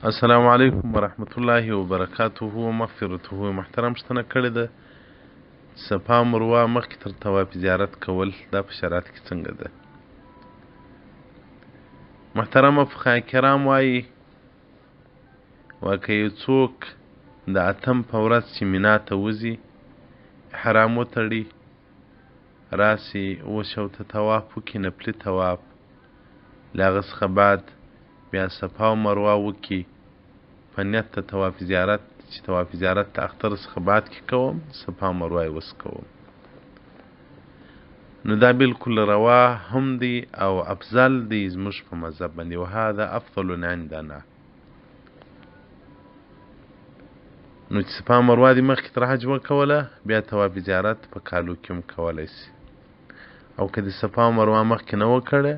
السلام علیکم ورحمت الله وبرکاته ومغفرته. محترم شتنه کړې ده صفا مروه مخکې تر طواف زیارت کول دا په شرایط کې څنګه ده؟ محترمه فقهای کرام وایي که یو څوک د اتم په ورځ چې مینا ته وځي احرام وتړي راسي وشوته طواف وکړي نفلي طواف له هغه څخه بعد بیا صفا او مروه وکړي په نیت د طواف زیارت چې طواف زیارت د اختر څخه بعد کې کوم صفا مروه یې وس کوم نو دا بالکل روا هم دی او افضل دی زموږ په مذهب باندې وهذا افضل عندنا. نو چې صفا مروه دې مخکې تر حج وکوله بیا طواف زیارت په کالو کې هم کولی سي او که د صفا مروه مخکې نه وکړې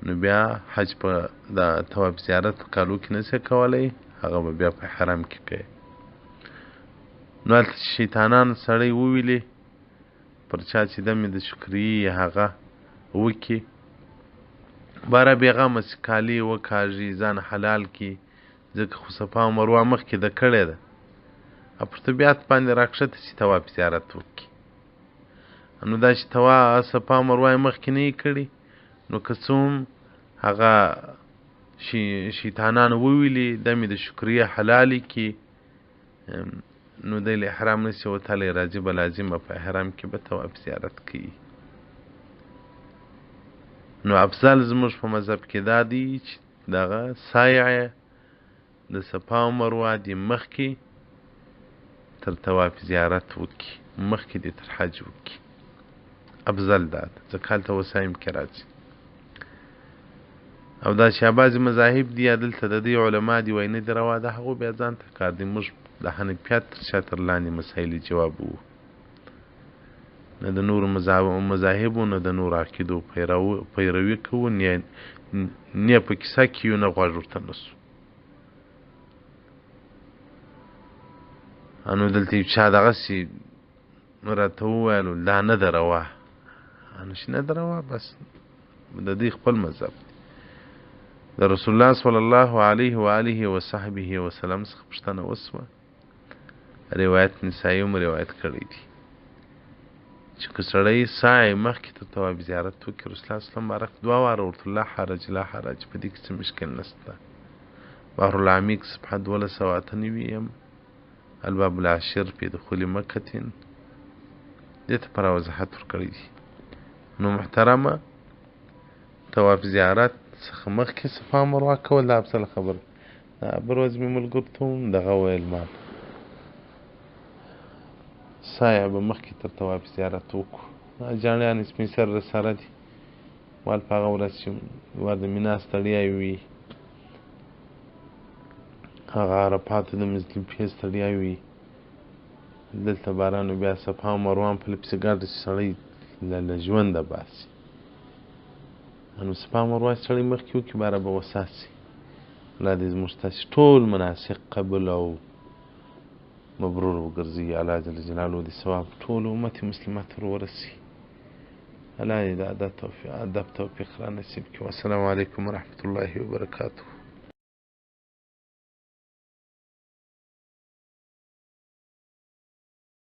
نو بیا حج په د طواف زیارت په کالو کې نشي کولی هغه به بیا په حرم کې کوي. نو هلته شیطانان سړی وویلې پر چا چې دمې د شکریې هغه وکړي باره بېغمه سي کالي وکاږي ځان حلال کړي ځکه خو صفا او مروه مخکې ده کړې ده او پر طبیعت باندې راکښته سي طواف زیارت وکړي. نو دا چې صفا او مروه یې مخکې نه یې کړي نو که څه هم هغه شیطانان وویلي دمې د شکریې حلالې کړي نو دی له احرام نشي وتلی راځي به لازمه په احرام کې به طواف زیارت کوي. نو افضل زموږ په مذهب کې دا دی چې دغه سایع د صفا او مروه دې مخکې تر طواف زیارت وکړي مخکې دې تر حج وکړي افضل دا ده ځکه هلته وسایم کې راځي او دا چې بعضې مذاهب دي یا دلته د دې علما دي وایي نه دي روا ده هغو بیا ځان ته کار دی. موږ د حنفیت تر شاتر لاندې مسایلې جواب وو نه د نورو مذاهبو نه د نورو عقیدو پیروي کوو نه په کیسه کې یو نه غوږ ورته نسو. نو دلته یو چا دغسې راته وویلو دا نه ده روا نو چې نه ده روا بس د دوی خپل مذهب دی. د رسول الله صلی الله علیه و آله و صحبه وسلم څخه پوښتنه وسوه روایت نسایي هم روایت کړی دی چې که سړی سعی مخکې تر طواف زیارت وکړي رسول الله صلی الله علیه وسلم دوه واره ورته لا حرج لا حرج په دې کې څه مشکل نشته. بحر العمیق صفحه 1298 الباب العاشر فی دخول مکة دې ته پر وضاحت ورکړی دی. نو محترمه طواف زیارت څخه مخکې صفا مروه کول دا افضل خبره ده. بل ورځ مې ملګرو ته هم دغه ویل ما سایه به مخکې تر طواف زیارت وکړو جاڼیان سپین سر رساره دي مال په هغه ورځ چې ور د مینا ستړیاوې وي هغه عرفاتو د مزدلفې ستړیاوې وي دلته باران بیا صفا او مروه په لپسې ګرځي چې سړی له ژونده باسي. نو صفا مروه سړی مخکې وکړي باره به وساسي. الله دې زموږ تاسې ټول مناسک قبول او مبرور وګرځي. الله جل جلاله دې ثواب ټول امت مسلمات ور ورسي. الله دې د ادب توفیق را نصیب کړي. والسلام علیکم ورحمة الله وبرکاته.